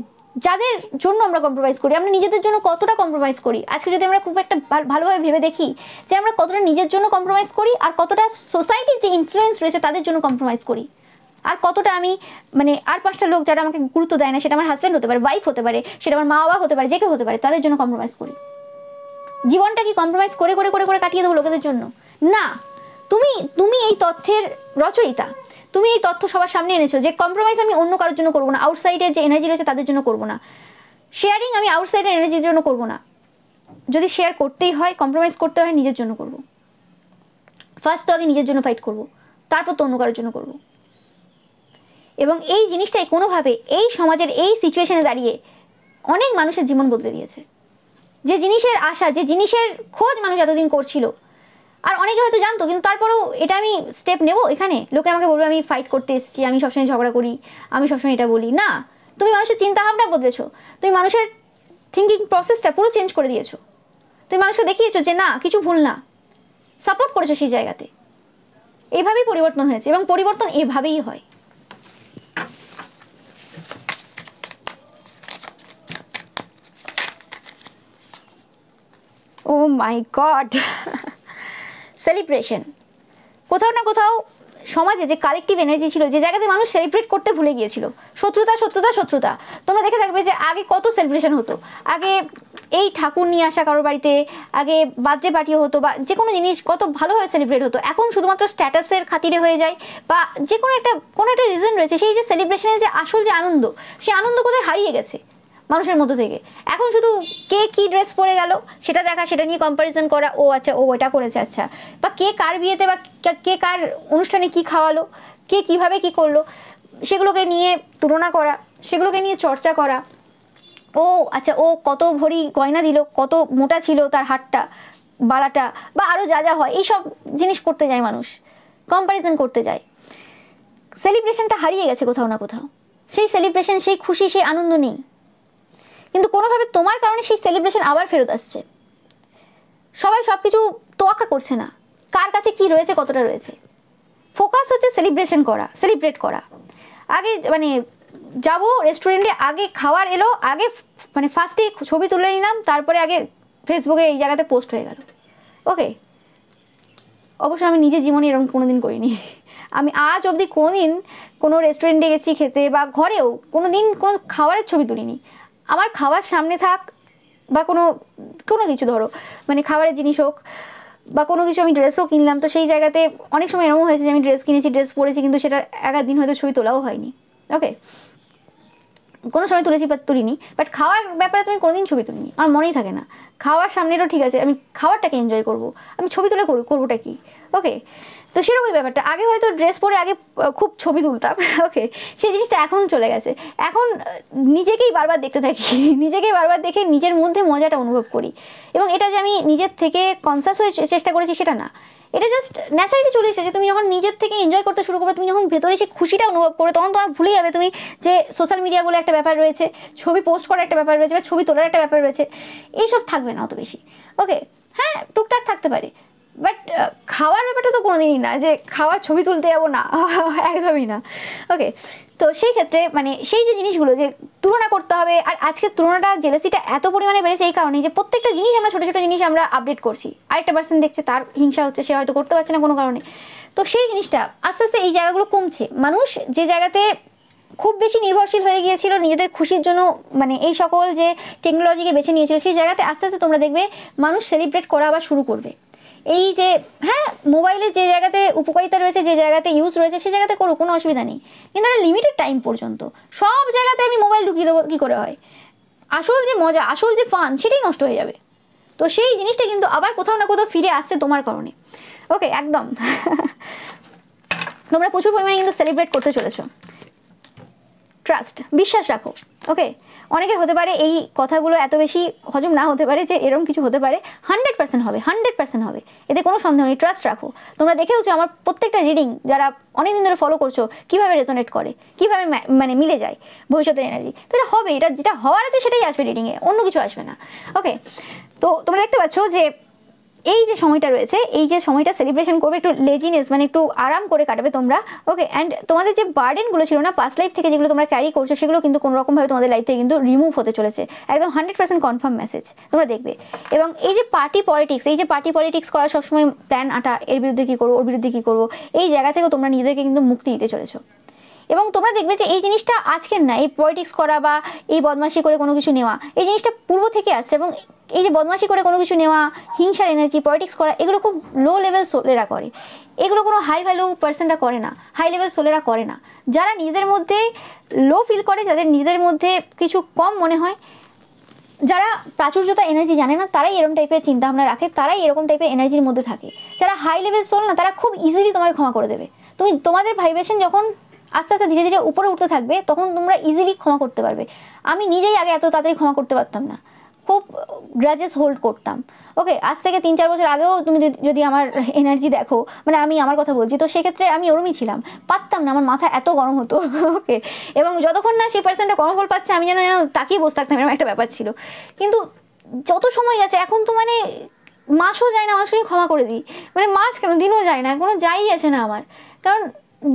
যাদের জন্য আমরা কম্প্রোমাইজ করি, আমরা নিজেদের জন্য কতটা কম্প্রোমাইজ করি, আজকে যদি আমরা খুব একটা ভালোভাবে ভেবে দেখি যে আমরা কতটা নিজের জন্য কম্প্রোমাইজ করি, আর কতটা সোসাইটির যে ইনফ্লুয়েন্স রয়েছে তাদের জন্য কম্প্রোমাইজ করি, আর কতটা আমি মানে আর 5টা লোক যারা আমাকে গুরুত্ব দেয় না, সেটা আমার হাজব্যান্ড হতে পারে, ওয়াইফ হতে পারে, সেটা আমার মা বাবা হতে পারে, যে কেউ হতে পারে, তাদের জন্য কম্প্রোমাইজ করি। জীবনটা কি কম্প্রোমাইজ করে করে করে করে কাটিয়ে দেবো লোকেদের জন্য? না, তুমি এই তথ্যের রচয়িতা, তুমি এই তথ্য সবার সামনে এনেছো যে কম্প্রোমাইজ আমি অন্য কারোর জন্য করবো না, আউটসাইডের যে এনার্জি রয়েছে তাদের জন্য করবো না, শেয়ারিং আমি আউটসাইডের এনার্জির জন্য করবো না, যদি শেয়ার করতেই হয়, কম্প্রোমাইজ করতে হয়, নিজের জন্য করবো। ফার্স্ট তো আগে নিজের জন্য ফাইট করবো, তারপর তো অন্য কারোর জন্য করবো। এবং এই জিনিসটাই কোনোভাবে এই সমাজের এই সিচুয়েশনে দাঁড়িয়ে অনেক মানুষের জীবন বদলে দিয়েছে। যে জিনিসের আশা, যে জিনিসের খোঁজ মানুষ এতদিন করছিল, আর অনেকে হয়তো জানতো, কিন্তু তারপরেও এটা আমি স্টেপ নেব, এখানে লোকে আমাকে বলবে আমি ফাইট করতে এসেছি, আমি সবসময় ঝগড়া করি, আমি সবসময় এটা বলি না। তুমি মানুষের চিন্তাভাবনা বদলেছো, তুমি মানুষের থিঙ্কিং প্রসেসটা পুরো চেঞ্জ করে দিয়েছো, তুমি মানুষকে দেখিয়েছো যে না কিছু ভুল না, সাপোর্ট করেছো সেই জায়গাতে। এইভাবেই পরিবর্তন হয়েছে, এবং পরিবর্তন এভাবেই হয়। ও মাই গড, সেলিব্রেশন। কোথাও না কোথাও সমাজে যে কালেকটিভ এনার্জি ছিল, যে জায়গাতে মানুষ সেলিব্রেট করতে ভুলে গিয়েছিল, শত্রুতা শত্রুতা শত্রুতা। তোমরা দেখে থাকবে যে আগে কত সেলিব্রেশন হতো, আগে এই ঠাকুর নিয়ে আসা কারোর বাড়িতে, আগে বার্থডে পার্টিও হতো বা যে কোনো জিনিস কত ভালোভাবে সেলিব্রেট হতো, এখন শুধুমাত্র স্ট্যাটাসের খাতিরে হয়ে যায় বা যে কোনো একটা রিজন রয়েছে। সেই যে সেলিব্রেশনের যে আসল যে আনন্দ, সেই আনন্দ কোথায় হারিয়ে গেছে মানুষের মধ্য থেকে। এখন শুধু কে কি ড্রেস পরে গেল সেটা দেখা, সেটা নিয়ে কম্প্যারিজন করা, ও আচ্ছা ও ওটা করেছে, আচ্ছা, বা কে কার বিয়েতে বা কে কার অনুষ্ঠানে কি খাওয়ালো, কে কিভাবে কি করলো, সেগুলোকে নিয়ে তুলনা করা, সেগুলোকে নিয়ে চর্চা করা। ও আচ্ছা ও কত ভরি গয়না দিল, কত মোটা ছিল তার হাতটা, বালাটা, বা আরও যা যা হয়, এইসব জিনিস করতে যায় মানুষ, কম্প্যারিজন করতে যায়। সেলিব্রেশনটা হারিয়ে গেছে কোথাও না কোথাও। সেই সেলিব্রেশন, সেই খুশি, সেই আনন্দ নেই। কিন্তু কোনোভাবে তোমার কারণে সেই সেলিব্রেশন আবার ফেরত আসছে। সবাই সব কিছু তোয়াক্কা করছে না, কার কাছে কি রয়েছে, কতটা রয়েছে। ফোকাস হচ্ছে সেলিব্রেট করা। আগে মানে যাব রেস্টুরেন্টে, আগে খাবার এলো, আগে মানে ফার্স্টে ছবি তুলে নিলাম, তারপরে আগে ফেসবুকে এই জায়গাতে পোস্ট হয়ে গেল। ওকে, অবশ্য আমি নিজের জীবনে এরকম কোনোদিন করিনি। আমি আজ অবধি কোনোদিন কোনো রেস্টুরেন্টে গেছি খেতে বা ঘরেও কোনোদিন কোনো খাবারের ছবি তুলিনি। আমার খাবার সামনে থাক বা কোনো কিছু, ধরো মানে খাবারের জিনিস হোক বা কোনো কিছু, আমি ড্রেসও কিনলাম, তো সেই জায়গাতে অনেক সময় এরকম হয়েছে যে আমি ড্রেস কিনেছি, ড্রেস পরেছি, কিন্তু সেটার এক দিন হয়তো ছবি তোলাও হয়নি। ওকে, কোনো সময় তুলেছি বা তুলিনি, বাট খাওয়ার ব্যাপারে তুমি কোনোদিন ছবি তুলিনি, আমার মনেই থাকে না। খাওয়ার সামনেরও ঠিক আছে, আমি খাবারটাকে এনজয় করব, আমি ছবি তুলে করবোটা কি? ওকে, তো সেরকমই ব্যাপারটা। আগে হয়তো ড্রেস পরে আগে খুব ছবি তুলতাম, ওকে, সেই জিনিসটা এখন চলে গেছে। এখন নিজেকেই বারবার দেখতে থাকি, নিজেকেই বারবার দেখে নিজের মধ্যে মজাটা অনুভব করি। এবং এটা যে আমি নিজের থেকে কনসাস হয়ে চেষ্টা করেছি সেটা না, এটা জাস্ট ন্যাচারালি চলে এসেছে। তুমি যখন নিজের থেকে এনজয় করতে শুরু করবে, তুমি যখন ভেতরে সেই খুশিটা অনুভব করবে, তখন তোমার ভুলে যাবে তুমি যে সোশ্যাল মিডিয়া বলে একটা ব্যাপার রয়েছে, ছবি পোস্ট করার একটা ব্যাপার রয়েছে বা ছবি তোলার একটা ব্যাপার রয়েছে, এইসব থাকবে না অত বেশি। ওকে, হ্যাঁ টুকটাক থাকতে পারে, বাট খাওয়ার ব্যাপারটা তো কোনোদিনই না যে খাওয়ার ছবি তুলতে যাবো না, একদমই না। ওকে, তো সেই ক্ষেত্রে মানে সেই যে জিনিসগুলো যে তুলনা করতে হবে, আর আজকের তুলনাটা জেলাসিটা এত পরিমাণে বেড়েছে এই কারণে যে প্রত্যেকটা জিনিস আমরা ছোটো ছোটো জিনিস আমরা আপডেট করছি, আরেকটা পার্সন দেখছে, তার হিংসা হচ্ছে, সে হয়তো করতে পারছে না কোনো কারণে। তো সেই জিনিসটা আস্তে আস্তে এই জায়গাগুলো কমছে। মানুষ যে জায়গাতে খুব বেশি নির্ভরশীল হয়ে গিয়েছিল নিজেদের খুশির জন্য, মানে এই সকল যে টেকনোলজিকে বেছে নিয়েছিল, সেই জায়গাতে আস্তে আস্তে তোমরা দেখবে মানুষ সেলিব্রেট করা আবার শুরু করবে। এই যে হ্যাঁ, মোবাইলের যে জায়গাতে উপকারিতা রয়েছে, যে জায়গাতে ইউজ রয়েছে, সেই জায়গাতে করো, কোনো অসুবিধা নেই, কিন্তু একটা লিমিটেড টাইম পর্যন্ত। সব জায়গাতে আমি মোবাইল ঢুকিয়ে দেবো, কী করে হয়? আসল যে মজা, আসল যে ফান, সেটাই নষ্ট হয়ে যাবে। তো সেই জিনিসটা কিন্তু আবার কোথাও না কোথাও ফিরে আসছে তোমার কারণে। ওকে, একদম। তোমরা প্রচুর পরিমাণে কিন্তু সেলিব্রেট করতে চলেছো। ট্রাস্ট, বিশ্বাস রাখো। ওকে, অনেকের হতে পারে এই কথাগুলো এত বেশি হজম না হতে পারে যে এরকম কিছু হতে পারে, 100% হবে, 100% হবে, এতে কোনো সন্দেহ নেই। ট্রাস্ট রাখো। তোমরা দেখেওছো আমার প্রত্যেকটা রিডিং যারা অনেকদিন ধরে ফলো করছো কীভাবে রেজোনেট করে, কীভাবে মানে মিলে যায় ভবিষ্যতের এনার্জি। তো এটা হবে, এটা যেটা হওয়ার আছে সেটাই আসবে রিডিংয়ে, অন্য কিছু আসবে না। ওকে, তো তোমরা দেখতে পাচ্ছ যে এই যে সময়টা রয়েছে, এই যে সময়টা সেলিব্রেশন করবে, একটু লেজিনেস মানে একটু আরাম করে কাটাবে তোমরা। ওকে, অ্যান্ড তোমাদের যে বার্ডেনগুলো ছিল না পাস্ট লাইফ থেকে, যেগুলো তোমরা ক্যারি করছো, সেগুলো কিন্তু কোনো রকমভাবে তোমাদের লাইফ থেকে কিন্তু রিমুভ হতে চলেছে। একদম 100% কনফার্ম মেসেজ তোমরা দেখবে। এবং এই যে পার্টি পলিটিক্স করা, সবসময় প্ল্যান আটা, এর বিরুদ্ধে কী করবো, ওর বিরুদ্ধে কী করবো, এই জায়গা থেকেও তোমরা নিজেদেরকে কিন্তু মুক্তি দিতে চলেছো। এবং তোমরা দেখবে যে এই জিনিসটা আজকের না, এই পলিটিক্স করা বা এই বদমাশি করে কোনো কিছু নেওয়া, এই জিনিসটা পূর্ব থেকে আসছে। এবং এই যে বদমাশি করে কোনো কিছু নেওয়া, হিংসার এনার্জি, পলিটিক্স করা, এগুলো খুব লো লেভেল সোলেরা করে। এগুলো কোনো হাই ভ্যালু পার্সনরা করে না, হাই লেভেল সোলেরা করে না। যারা নিজেদের মধ্যে লো ফিল করে, যাদের নিজেদের মধ্যে কিছু কম মনে হয়, যারা প্রাচুর্যতা এনার্জি জানে না, তারাই এরকম টাইপের চিন্তাভাবনা রাখে, তারাই এরকম টাইপের এনার্জির মধ্যে থাকে। যারা হাই লেভেল সোল না, তারা খুব ইজিলি তোমাকে ক্ষমা করে দেবে। তোমাদের ভাইব্রেশন যখন আস্তে আস্তে ধীরে ধীরে উপরে উঠতে থাকবে, তখন তোমরা ইজিলি ক্ষমা করতে পারবে। আমি নিজেই আগে এত তাড়াতাড়ি ক্ষমা করতে পারতাম না, খুব গ্রাজেস হোল্ড করতাম। ওকে, আজ থেকে 3-4 বছর আগেও তুমি যদি আমার এনার্জি দেখো, মানে আমি আমার কথা বলছি, তো সেক্ষেত্রে আমি ওরমই ছিলাম, পারতাম না, আমার মাথা এত গরম হতো। ওকে, এবং যতক্ষণ না সেই পার্সেন্টটা গরম ফল পাচ্ছে, আমি যেন তাকিয়ে বসে থাকতাম, এরকম একটা ব্যাপার ছিল। কিন্তু যত সময় গেছে, এখন তো মানে মাসও যায় না, মানুষকে ক্ষমা করে দিই, মানে মাস কেন, দিনও যায় না, কোনো যাই আসে না আমার। কারণ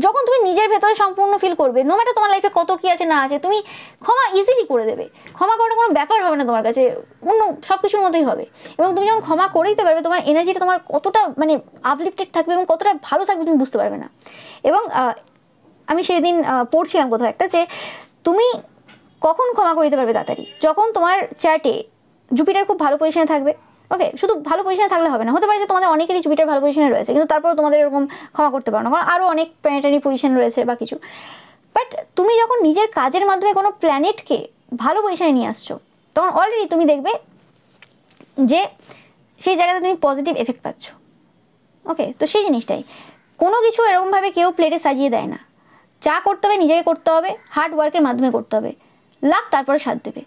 যখন তুমি নিজের ভেতরে সম্পূর্ণ ফিল করবে, নো ম্যাটার তোমার লাইফে কত কি আছে না আছে, তুমি ক্ষমা ইজিলি করে দেবে। ক্ষমা করাটা কোনো ব্যাপার হবে না তোমার কাছে, অন্য সব কিছুর মতোই হবে। এবং তুমি যখন ক্ষমা করে দিতে পারবে, তোমার এনার্জিটা তোমার কতটা মানে আপলিফটেড থাকবে এবং কতটা ভালো থাকবে তুমি বুঝতে পারবে না। এবং আমি সেদিন পড়ছিলাম কোথাও একটা, যে তুমি কখন ক্ষমা করে দিতে পারবে তাড়াতাড়ি, যখন তোমার চ্যাটে জুপিটার খুব ভালো পজিশনে থাকবে। ওকে, শুধু ভালো পজিশনে থাকলে হবে না, হতে পারে যে তোমাদের অনেকেরই জুপিটার ভালো পজিশনে রয়েছে কিন্তু তারপরেও তোমাদের এরকম ক্ষমা করতে পারো না, কারণ আরও অনেক প্ল্যানেটারি পজিশন রয়েছে বা কিছু। বাট তুমি যখন নিজের কাজের মাধ্যমে কোনো প্ল্যানেটকে ভালো পজিশনে নিয়ে আসছো, তখন অলরেডি তুমি দেখবে যে সেই জায়গাতে তুমি পজিটিভ এফেক্ট পাচ্ছ। ওকে, তো সেই জিনিসটাই, কোনো কিছু এরকমভাবে কেউ প্লেটে সাজিয়ে দেয় না। যা করতে হবে নিজেকে করতে হবে, হার্ড ওয়ার্কের মাধ্যমে করতে হবে, লাক তারপরে সাথ দেবে।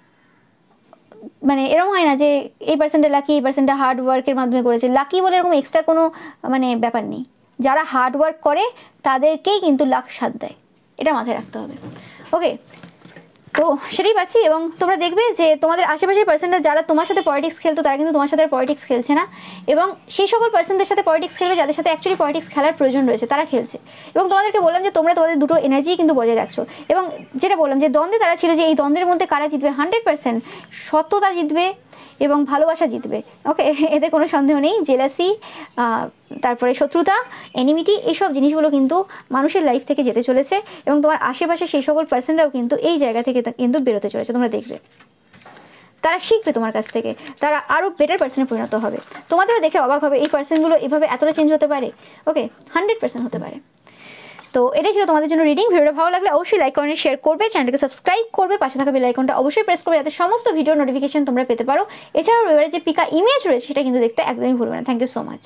মানে এরকম হয় না যে এই পার্সেন্টে লাকি, এই পার্সেন্টে হার্ড ওয়ার্কের মাধ্যমে করেছে, লাকি বলে এরকম এক্সট্রা কোনো মানে ব্যাপার নেই। যারা হার্ড ওয়ার্ক করে তাদেরকেই কিন্তু লাক সাথ দেয়, এটা মাথায় রাখতে হবে। ওকে, তো সেটাই পাচ্ছি। এবং তোমরা দেখবে যে তোমাদের আশেপাশের পার্সনরা যারা তোমার সাথে পলিটিক্স খেলতো তারা কিন্তু তোমার সাথে পলিটিক্স খেলছে না, এবং সেই সকল পার্সনদের সাথে পলিটিক্স খেলবে যাদের সাথে অ্যাকচুয়ালি পলিটিক্স খেলার প্রয়োজন রয়েছে, তারা খেলছে। এবং তোমাদেরকে বললাম যে তোমরা তোমাদের দুটো এনার্জি কিন্তু বজায় রাখছো। এবং যেটা বললাম যে দ্বন্দ্বে তারা ছিল, যে এই দ্বন্দ্বের মধ্যে কারা জিতবে, 100% সত্যতা জিতবে এবং ভালোবাসা জিতবে। ওকে, এতে কোনো সন্দেহ নেই। জেলাসি, তারপরে শত্রুতা, এনিমিটি, এইসব জিনিসগুলো কিন্তু মানুষের লাইফ থেকে যেতে চলেছে, এবং তোমার আশেপাশে সেই সকল পার্সনরাও কিন্তু এই জায়গা থেকে কিন্তু বেরোতে চলেছে। তোমরা দেখবে তারা শিখবে তোমার কাছ থেকে, তারা আরও বেটার পার্সনে পরিণত হবে। তোমাদেরও দেখে অবাক হবে এই পার্সনগুলো এভাবে এতটা চেঞ্জ হতে পারে। ওকে, 100% হতে পারে। তো এটাই ছিল তোমাদের জন্য রিডিং। ভিডিওটা ভালো লাগলে অবশ্যই লাইক কমেন্ট শেয়ার করবে, চ্যানেলকে সাবস্ক্রাইব করবে, পাশে থাকা বেল আইকনটা অবশ্যই প্রেস করবে যাতে সমস্ত ভিডিও নোটিফিকেশন তোমরা পেতে পারো। এছাড়াও এবারে যে পিকা ইমেজ রয়েছে সেটা কিন্তু দেখতে একদমই ভুলবে না। Thank you so much.